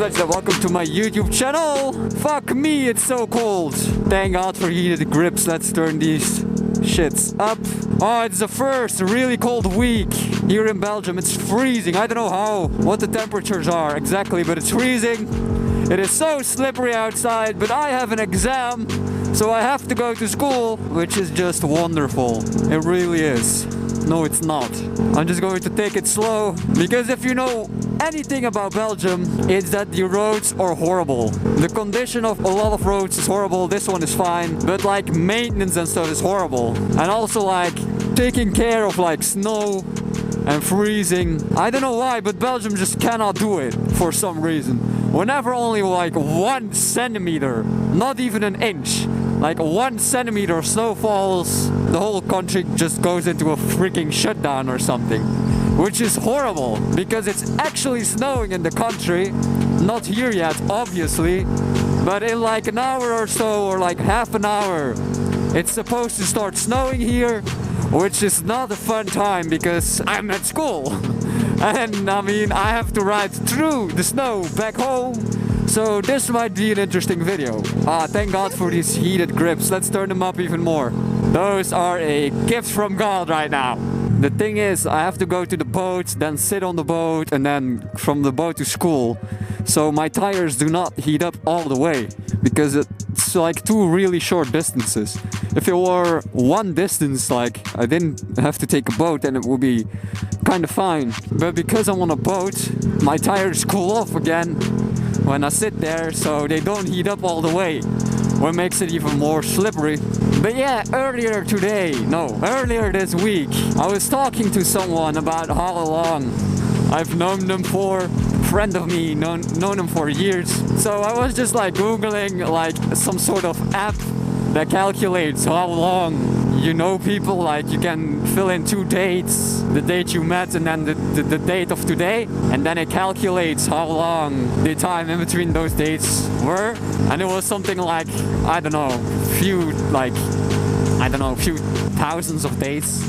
and welcome to my YouTube channel. Fuck me, it's so cold. Thank God for heated grips. Let's turn these shits up. Oh, it's the first really cold week here in Belgium. It's freezing. I don't know what the temperatures are exactly, but it's freezing. It is so slippery outside, but I have an exam, so I have to go to school, which is just wonderful. It really is. No, it's not. I'm just going to take it slow, because if you know anything about Belgium, it's that the roads are horrible. The condition of a lot of roads is horrible. This one is fine, but like maintenance and stuff is horrible. And also like taking care of like snow and freezing. I don't know why, but Belgium just cannot do it for some reason. Whenever only like 1 centimeter, not even an inch, like 1 centimeter of snow falls, the whole country just goes into a freaking shutdown or something. Which is horrible, because it's actually snowing in the country. Not here yet, obviously, but in like an hour or so, or like half an hour, it's supposed to start snowing here, which is not a fun time because I'm at school. And I mean, I have to ride through the snow back home. So this might be an interesting video. Thank God for these heated grips. Let's turn them up even more. Those are a gift from God right now. The thing is, I have to go to the boat, then sit on the boat, and then from the boat to school. So my tires do not heat up all the way, because it's like 2 really short distances. If it were one distance, like I didn't have to take a boat, then it would be kind of fine. But because I'm on a boat, my tires cool off again when I sit there, so they don't heat up all the way, what makes it even more slippery. But yeah, earlier this week, I was talking to someone about how long I've known them for. A friend of me, known them for years. So I was just like Googling like some sort of app that calculates how long you know people. Like you can fill in 2 dates, the date you met and then the date of today, and then it calculates how long the time in between those dates were. And it was something like, I don't know, few thousands of days.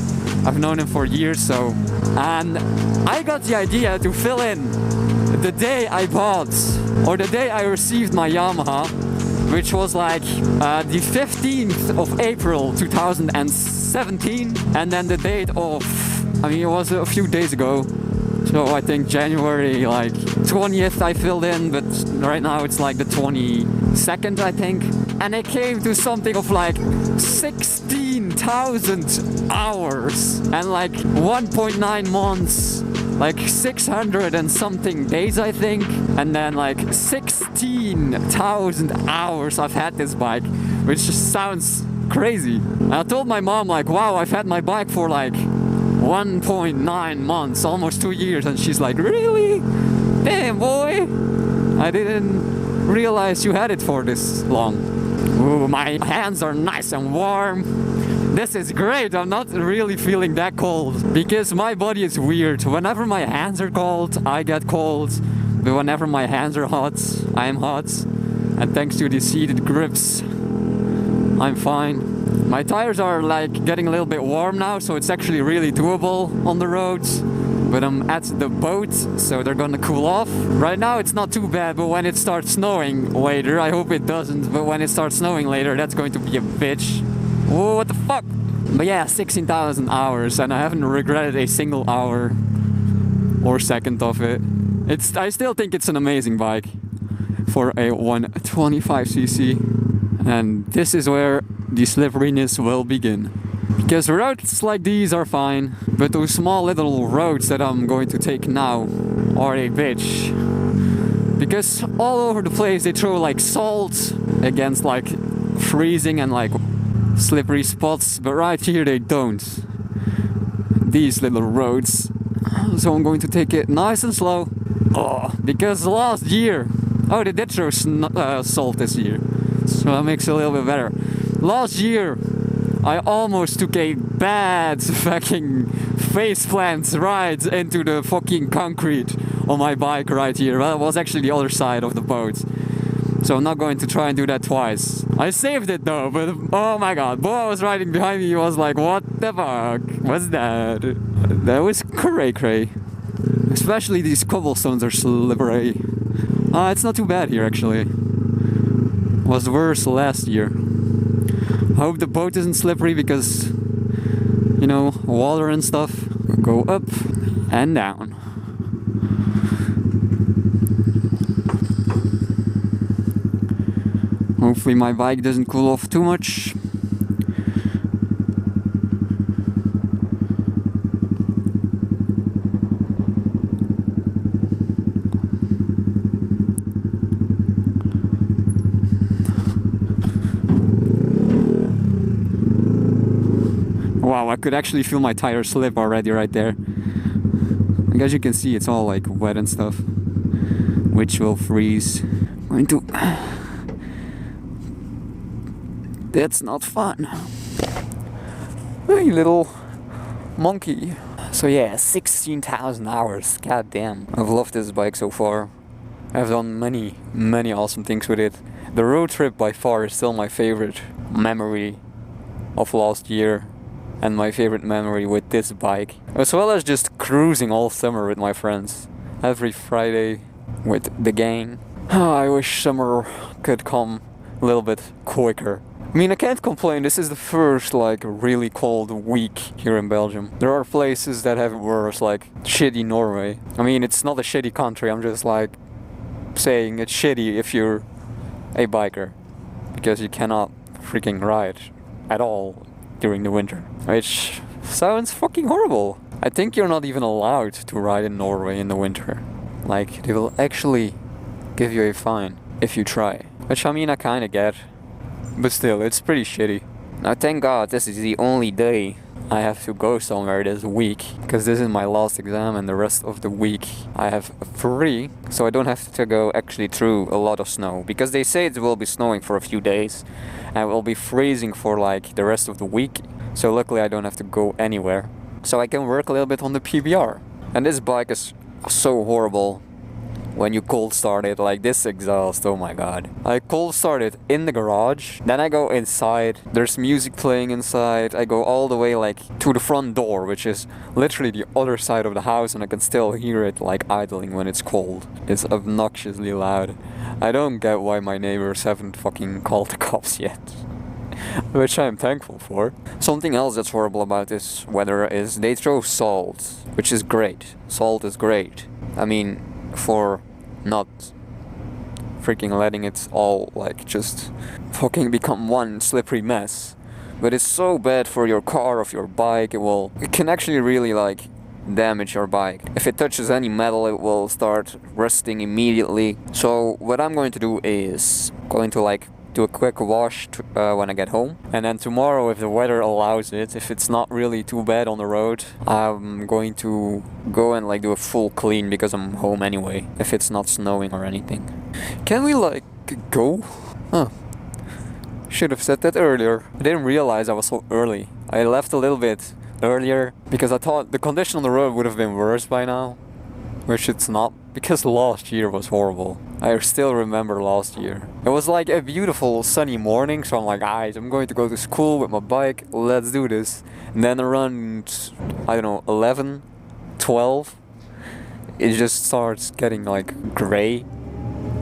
I've known him for years, so. And I got the idea to fill in the day I bought, or the day I received my Yamaha, which was like the 15th of April 2017, and then the date of, I mean, it was a few days ago, so I think January like 20th I filled in, but right now it's like the 22nd, I think, and it came to something of like 16,000 hours and like 1.9 months, like 600 and something days, I think, and then like 16,000 hours I've had this bike, which just sounds crazy. And I told my mom like, wow, I've had my bike for like 1.9 months, almost 2 years, and she's like, really? Damn, boy, I didn't realize you had it for this long. Ooh, my hands are nice and warm. This is great. I'm not really feeling that cold, because my body is weird. Whenever my hands are cold, I get cold, but whenever my hands are hot, I am hot. And thanks to these heated grips, I'm fine. My tires are like getting a little bit warm now, so it's actually really doable on the roads. But I'm at the boat, so they're gonna cool off. Right now it's not too bad, but when it starts snowing later, I hope it doesn't, but when it starts snowing later, that's going to be a bitch. Whoa, what the fuck? But yeah, 16,000 hours, and I haven't regretted a single hour or second of it. I still think it's an amazing bike for a 125cc. And this is where the slipperiness will begin. Because roads like these are fine, but those small little roads that I'm going to take now are a bitch. Because all over the place they throw like salt against like freezing and like slippery spots, but right here they don't. These little roads. So I'm going to take it nice and slow. Oh, because last year, oh, they did throw salt this year, so that makes it a little bit better. Last year, I almost took a bad fucking faceplant ride into the fucking concrete on my bike right here. Well, it was actually the other side of the boat. So I'm not going to try and do that twice. I saved it though, but oh my god, boy was riding behind me, he was like, what the fuck? What's that? That was cray cray. Especially these cobblestones are slippery. It's not too bad here actually. Was worse last year. Hope the boat isn't slippery because, you know, water and stuff go up and down. Hopefully my bike doesn't cool off too much. Wow, I could actually feel my tire slip already right there. As you can see, it's all like wet and stuff, which will freeze. Going to... That's not fun. Hey, little monkey. So yeah, 16,000 hours. God damn. I've loved this bike so far. I've done many awesome things with it. The road trip by far is still my favorite memory of last year. And my favorite memory with this bike. As well as just cruising all summer with my friends. Every Friday with the gang. I wish summer could come a little bit quicker. I mean, I can't complain. This is the first like really cold week here in Belgium. There are places that have it worse, like shitty Norway. I mean, it's not a shitty country. I'm just like saying it's shitty if you're a biker. Because you cannot freaking ride at all during the winter. Which sounds fucking horrible. I think you're not even allowed to ride in Norway in the winter. Like, they will actually give you a fine if you try. Which, I mean, I kinda get. But still, it's pretty shitty. Now, thank God this is the only day I have to go somewhere this week. Because this is my last exam and the rest of the week I have free. So I don't have to go actually through a lot of snow. Because they say it will be snowing for a few days. And it will be freezing for like the rest of the week. So luckily I don't have to go anywhere. So I can work a little bit on the PBR. And this bike is so horrible when you cold start it, like this exhaust, oh my god. I cold start it in the garage, then I go inside, there's music playing inside, I go all the way like to the front door, which is literally the other side of the house, and I can still hear it like idling when it's cold. It's obnoxiously loud. I don't get why my neighbors haven't fucking called the cops yet. Which I'm thankful for. Something else that's horrible about this weather is they throw salt, which is great. Salt is great. I mean, for not freaking letting it all like just fucking become one slippery mess. But it's so bad for your car or your bike, it can actually really like damage your bike. If it touches any metal, it will start rusting immediately. So what I'm going to do is going to like do a quick wash when I get home, and then tomorrow, if the weather allows it, if it's not really too bad on the road, I'm going to go and like do a full clean because I'm home anyway, if it's not snowing or anything. Can we like go? Huh. Should have said that earlier. I didn't realize I was so early. I left a little bit earlier because I thought the condition on the road would have been worse by now, which it's not, because last year was horrible. I still remember last year. It was like a beautiful sunny morning, so I'm like, alright, I'm going to go to school with my bike, let's do this. And then around, I don't know, 11, 12, it just starts getting like grey.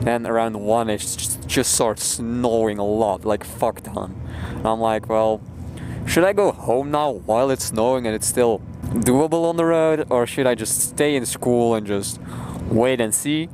And around 1 it just starts snowing a lot, like fuck ton. And I'm like, well, should I go home now while it's snowing and it's still doable on the road, or should I just stay in school and just wait and see?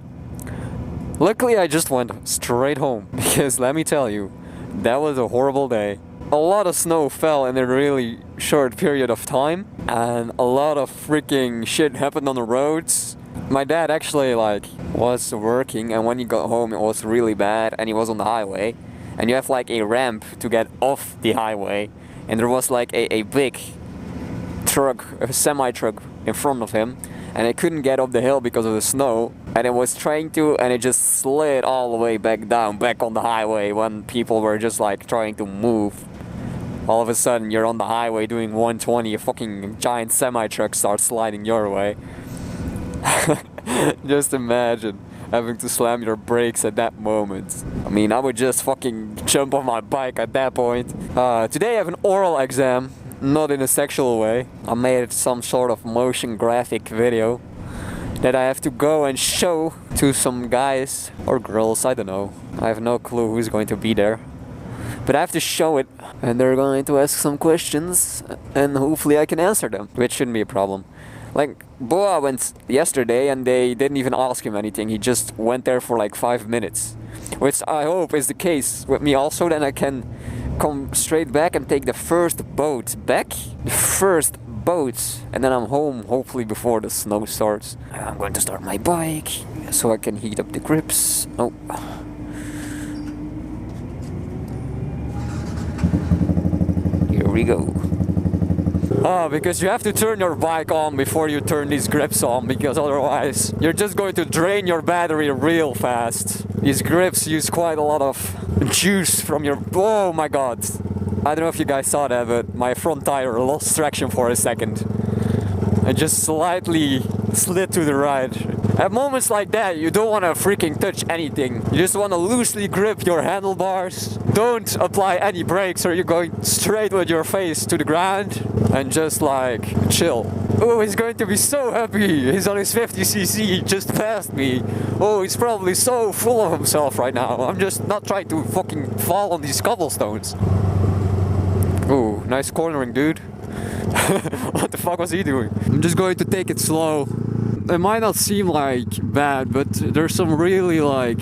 Luckily I just went straight home, because let me tell you, that was a horrible day. A lot of snow fell in a really short period of time, and a lot of freaking shit happened on the roads. My dad actually like was working, and when he got home it was really bad, and he was on the highway, and you have like a ramp to get off the highway, and there was like a big truck, a semi-truck in front of him, and it couldn't get up the hill because of the snow, and it was trying to, and it just slid all the way back down, back on the highway when people were just like trying to move. All of a sudden you're on the highway doing 120, a fucking giant semi-truck starts sliding your way. Just imagine having to slam your brakes at that moment. I mean, I would just fucking jump on my bike at that point. Today I have an oral exam. Not in a sexual way. I made some sort of motion graphic video. that I have to go and show to some guys or girls, I don't know. I have no clue who's going to be there. But I have to show it, and they're going to ask some questions, and hopefully I can answer them, which shouldn't be a problem. Like, Boa went yesterday and they didn't even ask him anything, he just went there for like 5 minutes. Which I hope is the case with me also, then I can come straight back and take the first boat back. The first boat, and then I'm home hopefully before the snow starts. I'm going to start my bike so I can heat up the grips. Oh. Here we go. Oh, because you have to turn your bike on before you turn these grips on, because otherwise you're just going to drain your battery real fast. These grips use quite a lot of juice from your... Oh my god. I don't know if you guys saw that, but my front tire lost traction for a second. I just slightly slid to the right. At moments like that, you don't want to freaking touch anything. You just want to loosely grip your handlebars. Don't apply any brakes or you're going straight with your face to the ground. And just like, chill. Oh, he's going to be so happy. He's on his 50cc, he just passed me. Oh, he's probably so full of himself right now. I'm just not trying to fucking fall on these cobblestones. Oh, nice cornering, dude. What the fuck was he doing? I'm just going to take it slow. It might not seem like bad, but there's some really like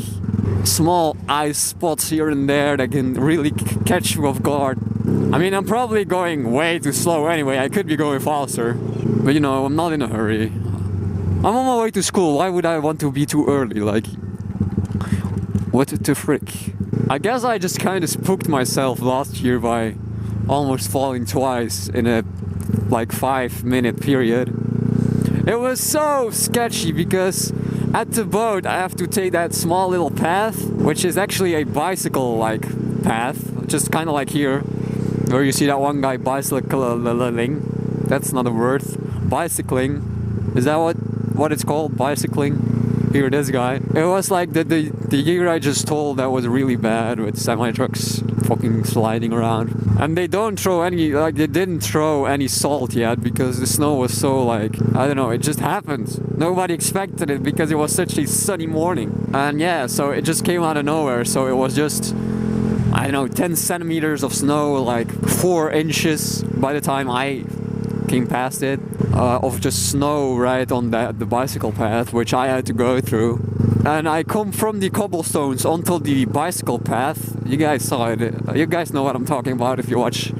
small ice spots here and there that can really catch you off guard. I mean, I'm probably going way too slow anyway. I could be going faster, but you know, I'm not in a hurry. I'm on my way to school. Why would I want to be too early? Like, what the frick? I guess I just kind of spooked myself last year by almost falling twice in a like 5-minute period. It was so sketchy because at the boat I have to take that small little path, which is actually a bicycle like path, just kind of like here, where you see that one guy bicycling. That's not a word. Bicycling. Is that what it's called? Bicycling? Here, this guy. It was like the year I just told that was really bad with semi-trucks fucking sliding around. And they don't throw any, like they didn't throw any salt yet because the snow was so like, I don't know, it just happened. Nobody expected it because it was such a sunny morning. And yeah, so it just came out of nowhere. So it was just, I don't know, 10 centimeters of snow, like 4 inches by the time I came past it. Of just snow right on the bicycle path, which I had to go through. And I come from the cobblestones onto the bicycle path. You guys saw it. You guys know what I'm talking about if you watch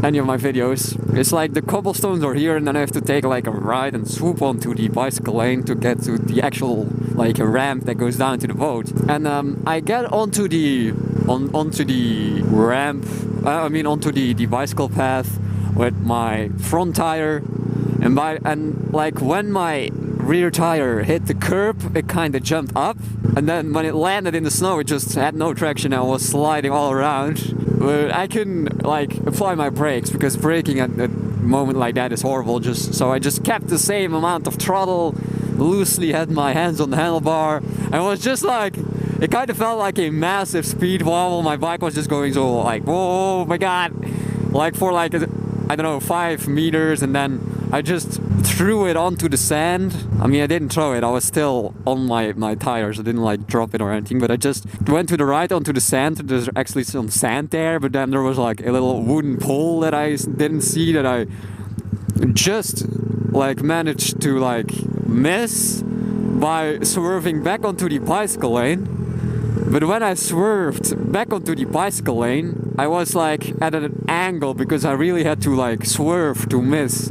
any of my videos. It's like the cobblestones are here and then I have to take like a ride and swoop onto the bicycle lane to get to the actual like a ramp that goes down to the boat. And I get onto the ramp, onto the bicycle path with my front tire. And like when my rear tire hit the curb, it kind of jumped up, and then when it landed in the snow, it just had no traction and was sliding all around. But I couldn't like apply my brakes because braking at a moment like that is horrible. So I just kept the same amount of throttle, loosely had my hands on the handlebar, and it was just like, it kind of felt like a massive speed wobble. My bike was just going so like, whoa, my god, like for like I don't know, 5 meters, and then I just threw it onto the sand. I mean, I didn't throw it, I was still on my tires. I didn't like drop it or anything, but I just went to the right onto the sand. There's actually some sand there, but then there was like a little wooden pole that I didn't see that I just like managed to like miss by swerving back onto the bicycle lane. But when I swerved back onto the bicycle lane, I was like at an angle because I really had to like swerve to miss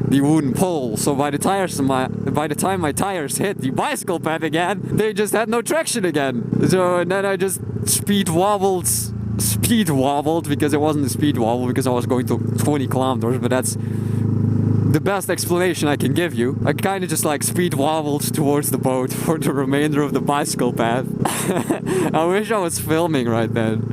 the wooden pole. So by the time my tires hit the bicycle path again, they just had no traction again. So and then I just speed wobbled because it wasn't a speed wobble because I was going to 20 kilometers, but that's the best explanation I can give you. I kind of just like speed wobbled towards the boat for the remainder of the bicycle path. I wish I was filming right then.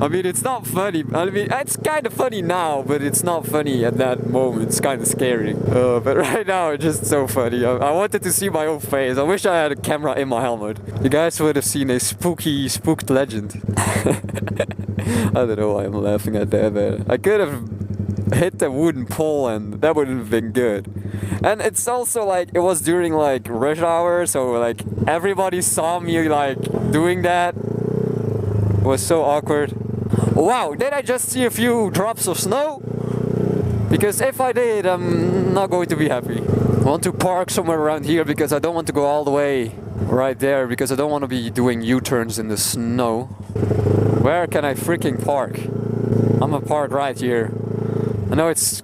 I mean, it's not funny. I mean, it's kind of funny now, but it's not funny at that moment. It's kind of scary. But right now, it's just so funny. I wanted to see my own face. I wish I had a camera in my helmet. You guys would have seen a spooked legend. I don't know why I'm laughing at that, man. I could have hit the wooden pole, and that wouldn't have been good. And it's also like, it was during like rush hour, so like everybody saw me like doing that. It was so awkward. Wow, did I just see a few drops of snow? Because if I did, I'm not going to be happy. I want to park somewhere around here because I don't want to go all the way right there, because I don't want to be doing U-turns in the snow. Where can I freaking park? I'm gonna park right here. I know it's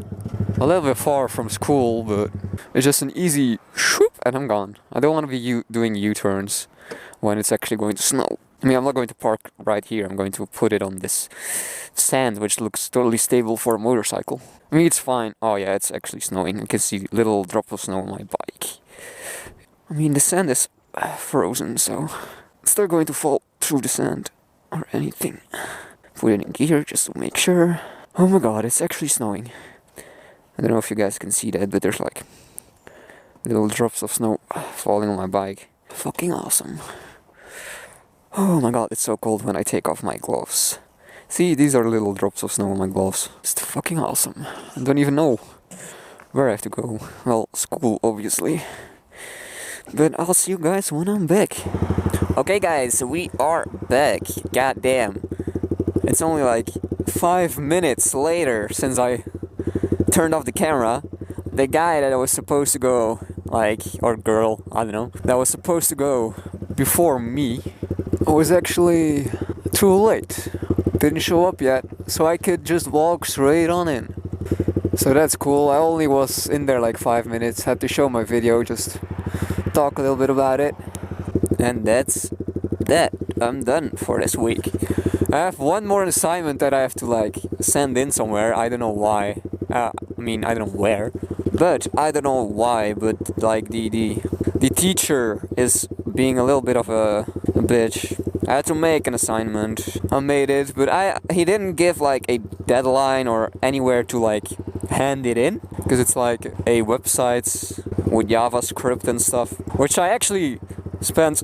a little bit far from school, but it's just an easy shoop and I'm gone. I don't want to be doing U-turns when it's actually going to snow. I mean, I'm not going to park right here. I'm going to put it on this sand, which looks totally stable for a motorcycle. I mean, it's fine. Oh yeah, it's actually snowing. I can see little drop of snow on my bike. I mean, the sand is frozen, so it's not going to fall through the sand or anything. Put it in gear just to make sure. Oh my god, it's actually snowing. I don't know if you guys can see that, but there's like little drops of snow falling on my bike. Fucking awesome. Oh my god, it's so cold when I take off my gloves. See, these are little drops of snow on my gloves. It's fucking awesome. I don't even know where I have to go. Well, school, obviously. But I'll see you guys when I'm back. Okay guys, we are back. God damn. It's only like 5 minutes later since I turned off the camera. The guy that I was supposed to go, like, or girl, I don't know, that was supposed to go before me was actually too late. Didn't show up yet, so I could just walk straight on in. So that's cool. I only was in there like 5 minutes, had to show my video, just talk a little bit about it. And that's that. I'm done for this week. I have one more assignment that I have to like send in somewhere. I don't know why. I mean, I don't know where. But I don't know why, but like the teacher is being a little bit of a bitch. I had to make an assignment. I made it, but he didn't give like a deadline or anywhere to like hand it in, because it's like a website with JavaScript and stuff, which I actually spent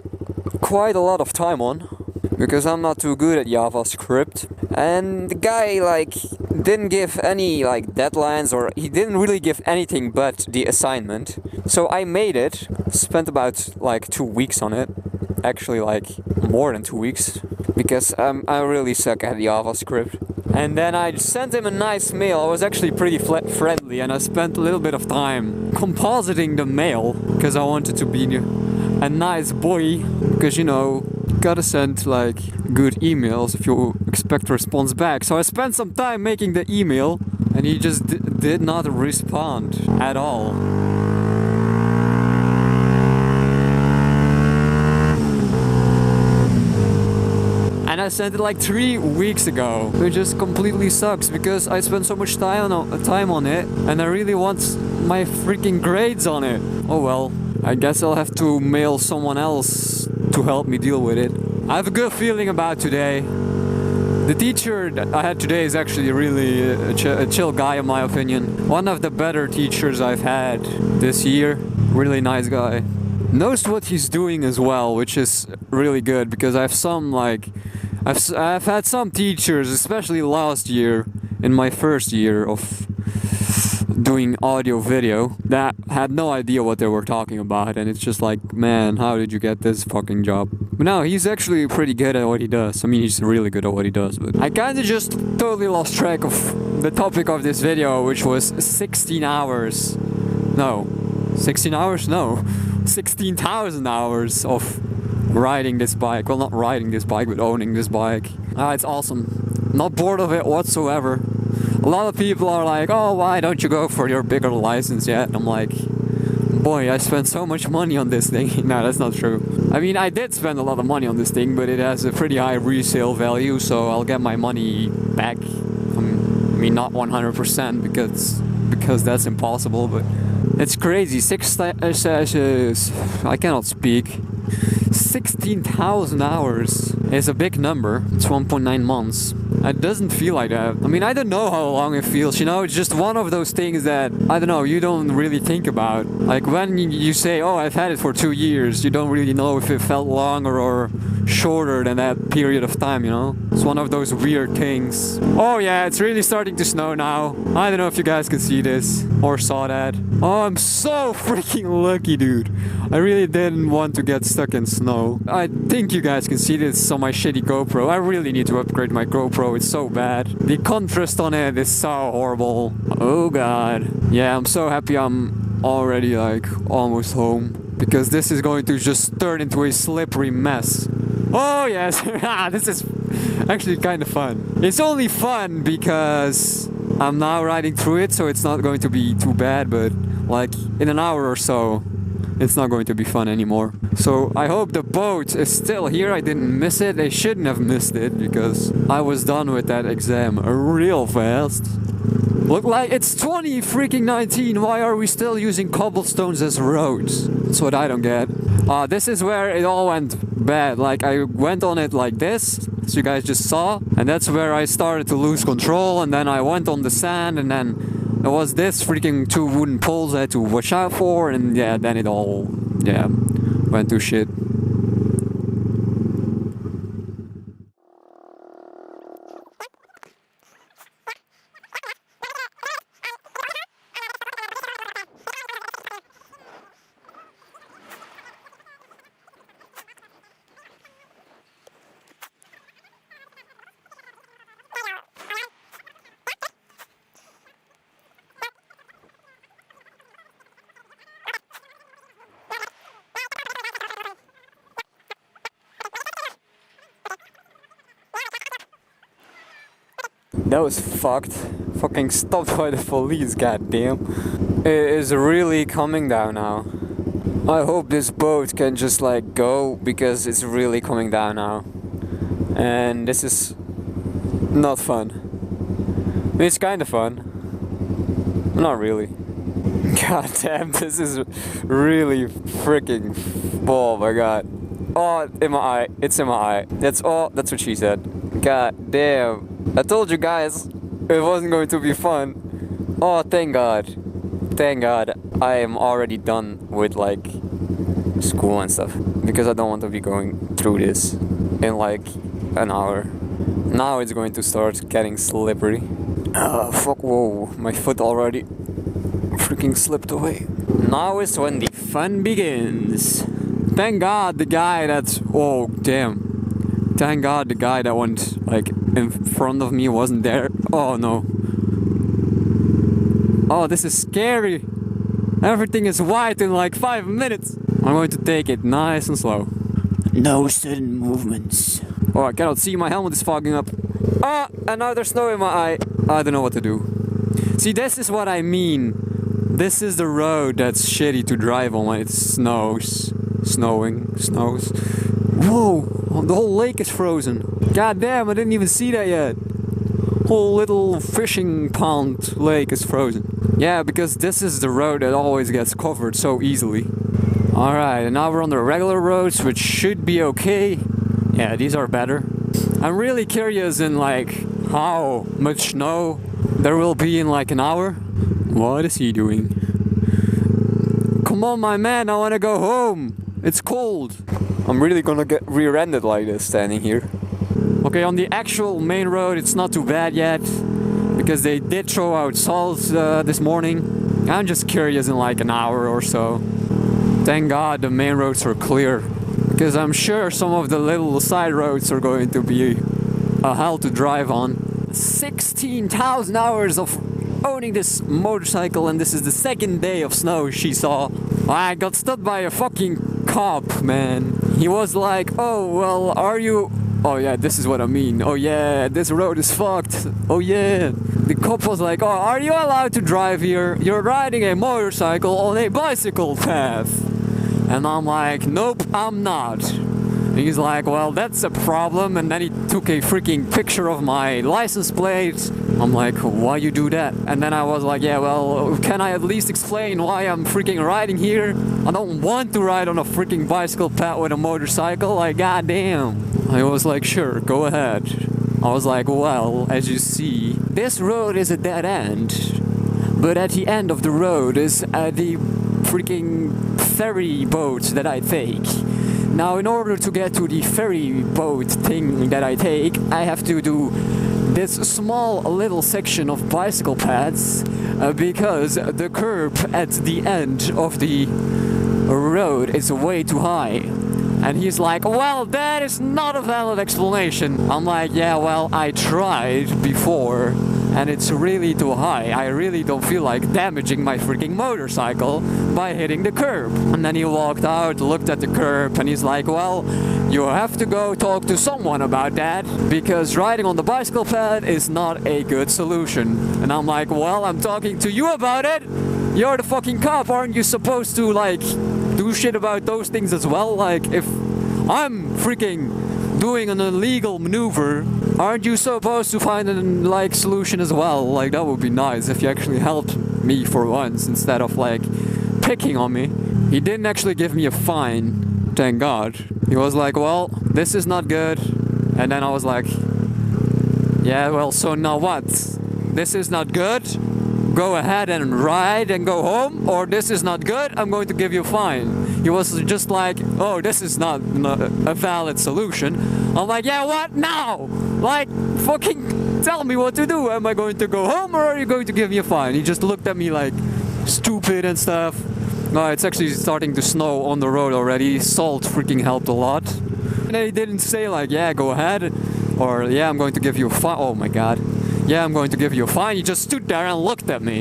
quite a lot of time on, because I'm not too good at JavaScript. And the guy like didn't give any like deadlines, or he didn't really give anything but the assignment. So I made it, spent about like 2 weeks on it. Actually like more than 2 weeks, because I really suck at JavaScript. And then I sent him a nice mail. I was actually pretty friendly, and I spent a little bit of time compositing the mail, because I wanted to be a nice boy, because you know, gotta send like good emails if you expect a response back. So I spent some time making the email, and he just did not respond at all. And I sent it like 3 weeks ago, which just completely sucks, because I spent so much time on it, and I really want my freaking grades on it. Oh well, I guess I'll have to mail someone else to help me deal with it. I have a good feeling about today. The teacher that I had today is actually really a chill guy, in my opinion. One of the better teachers I've had this year. Really nice guy. Knows what he's doing as well, which is really good, because I have some like I've had some teachers, especially last year in my first year of doing audio video, that had no idea what they were talking about, and it's just like, man, how did you get this fucking job? But no, he's actually pretty good at what he does. I mean, he's really good at what he does, but I kinda just totally lost track of the topic of this video, which was 16 hours. No. 16 hours? No. 16,000 hours of riding this bike. Well, not riding this bike, but owning this bike. It's awesome. Not bored of it whatsoever. A lot of people are like, oh, why don't you go for your bigger license yet? And I'm like, boy, I spent so much money on this thing. No, that's not true. I mean, I did spend a lot of money on this thing, but it has a pretty high resale value, so I'll get my money back. I mean, not 100% because that's impossible, but it's crazy. I cannot speak. 16,000 hours is a big number. It's 1.9 months. It doesn't feel like that. I mean, I don't know how long it feels, you know? It's just one of those things that, I don't know, you don't really think about. Like when you say, oh, I've had it for 2 years, you don't really know if it felt longer or shorter than that period of time, you know? It's one of those weird things. Oh yeah, it's really starting to snow now. I don't know if you guys can see this or saw that. Oh, I'm so freaking lucky, dude. I really didn't want to get stuck in snow. I think you guys can see this on my shitty GoPro. I really need to upgrade my GoPro. It's so bad. The contrast on it is so horrible. Oh god. Yeah, I'm so happy I'm already like almost home, because this is going to just turn into a slippery mess. Oh yes, this is actually kind of fun. It's only fun because I'm now riding through it, so it's not going to be too bad, but like in an hour or so, it's not going to be fun anymore. So I hope the boat is still here. I didn't miss it. I shouldn't have missed it because I was done with that exam real fast. Look like it's 2019. Why are we still using cobblestones as roads? That's what I don't get. This is where it all went bad. Like I went on it like this, as you guys just saw, and that's where I started to lose control, and then I went on the sand, and then there was this freaking 2 wooden poles I had to watch out for, and yeah, then it all, yeah, went to shit. That was fucked. Fucking stopped by the police, goddamn. It is really coming down now. I hope this boat can just like go, because it's really coming down now. And this is not fun. It's kind of fun. Not really. God damn, this is really freaking... Oh my god. Oh, in my eye. It's in my eye. That's what she said. God damn. I told you guys it wasn't going to be fun. Oh, thank God. Thank God I am already done with like school and stuff, because I don't want to be going through this in like an hour. Now it's going to start getting slippery. Oh, fuck, whoa, my foot already freaking slipped away. Now is when the fun begins. Thank God the guy that's... Oh, damn. Thank God the guy that went like in front of me wasn't there. Oh no. Oh, this is scary. Everything is white in like 5 minutes. I'm going to take it nice and slow. No sudden movements. Oh, I cannot see. My helmet is fogging up. Ah, and now there's snow in my eye. I don't know what to do. See, this is what I mean. This is the road that's shitty to drive on when it snows. Snows. Whoa. The whole lake is frozen. God damn, I didn't even see that yet. Whole little fishing pond lake is frozen. Yeah, because this is the road that always gets covered so easily. Alright, and now we're on the regular roads, which should be okay. Yeah, these are better. I'm really curious in like how much snow there will be in like an hour. What is he doing? Come on, my man, I wanna go home. It's cold. I'm really gonna get rear-ended like this standing here. Okay, on the actual main road it's not too bad yet, because they did throw out salt this morning. I'm just curious in like an hour or so. Thank God the main roads are clear, because I'm sure some of the little side roads are going to be a hell to drive on. 16,000 hours of owning this motorcycle, and this is the second day of snow she saw. I got stopped by a fucking cop, man. He was like, oh, well, are you... Oh yeah, this is what I mean. Oh yeah, this road is fucked. Oh yeah. The cop was like, oh, are you allowed to drive here? You're riding a motorcycle on a bicycle path. And I'm like, nope, I'm not. He's like, well, that's a problem. And then he took a freaking picture of my license plate. I'm like, why you do that? And then I was like, yeah, well, can I at least explain why I'm freaking riding here? I don't want to ride on a freaking bicycle path with a motorcycle. Like, goddamn. I was like, sure, go ahead. I was like, well, as you see, this road is a dead end. But at the end of the road is the freaking ferry boat that I take. Now, in order to get to the ferry boat thing that I take, I have to do this small little section of bicycle paths because the curb at the end of the road is way too high. And he's like, well, that is not a valid explanation. I'm like, yeah, well, I tried before and it's really too high. I really don't feel like damaging my freaking motorcycle by hitting the curb. And then he walked out, looked at the curb, and he's like, well, you have to go talk to someone about that because riding on the bicycle path is not a good solution. And I'm like, well, I'm talking to you about it. You're the fucking cop. Aren't you supposed to, like, do shit about those things as well? Like, if I'm freaking doing an illegal maneuver, aren't you supposed to find a, like, solution as well? Like, that would be nice if you actually helped me for once instead of, like, picking on me. He didn't actually give me a fine, thank God. He was like, well, this is not good. And then I was like, yeah, well, so now what? This is not good? Go ahead and ride and go home, or this is not good, I'm going to give you a fine. He was just like, oh, this is not a valid solution. I'm like, yeah, what now? Like, fucking tell me what to do. Am I going to go home or are you going to give me a fine? He just looked at me like stupid and stuff. No, it's actually starting to snow on the road already. Salt freaking helped a lot. And he didn't say like, yeah, go ahead, or yeah, I'm going to give you a fine. Oh my god. Yeah, I'm going to give you a fine. He just stood there and looked at me.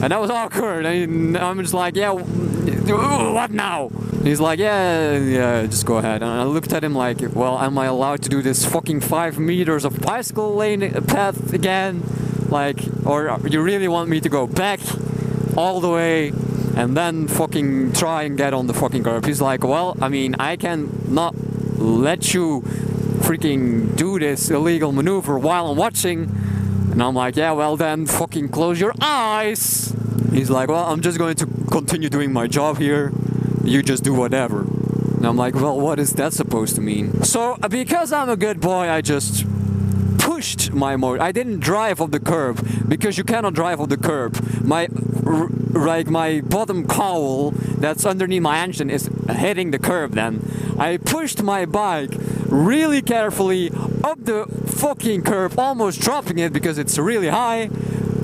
And that was awkward. And I'm just like, yeah, what now? He's like, yeah, just go ahead. And I looked at him like, well, am I allowed to do this fucking 5 meters of bicycle lane path again? Like, or you really want me to go back all the way and then fucking try and get on the fucking curb? He's like, well, I mean, I can not let you freaking do this illegal maneuver while I'm watching. And I'm like, yeah, well then fucking close your eyes. He's like, well, I'm just going to continue doing my job here. You just do whatever. And I'm like, well, what is that supposed to mean? So, because I'm a good boy, I just pushed my motor. I didn't drive off the curb, because you cannot drive off the curb. My bottom cowl that's underneath my engine is hitting the curb then. I pushed my bike really carefully up the fucking curb, almost dropping it because it's really high,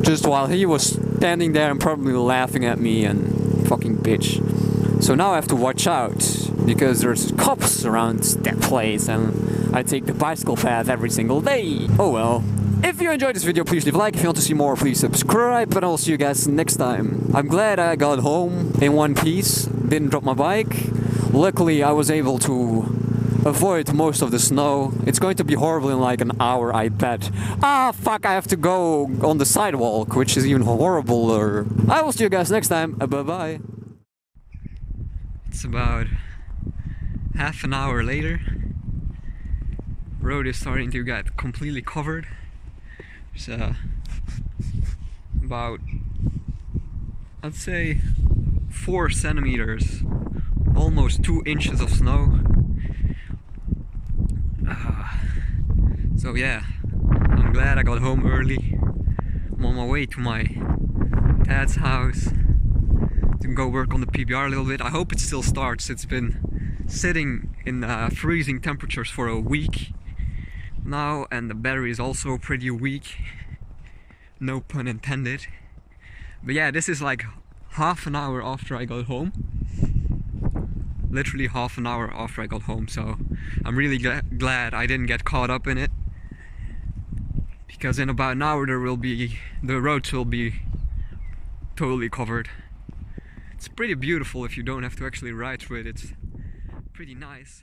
just while he was standing there and probably laughing at me and fucking bitch. So now I have to watch out because there's cops around that place and I take the bicycle path every single day. Oh well. If you enjoyed this video, please leave a like. If you want to see more, please subscribe, and I'll see you guys next time. I'm glad I got home in one piece, didn't drop my bike. Luckily, I was able to avoid most of the snow. It's going to be horrible in like an hour, I bet. Ah, fuck, I have to go on the sidewalk, which is even horribler. I will see you guys next time. Bye-bye. It's about half an hour later. Road is starting to get completely covered. There's about, I'd say, 4 centimeters, almost 2 inches of snow. So yeah, I'm glad I got home early. I'm on my way to my dad's house to go work on the PBR a little bit. I hope it still starts. It's been sitting in freezing temperatures for a week now, and the battery is also pretty weak. No pun intended. But yeah, this is like half an hour after I got home. Literally half an hour after I got home, so I'm really glad I didn't get caught up in it, because in about an hour the roads will be totally covered. It's pretty beautiful if you don't have to actually ride through it. It's pretty nice.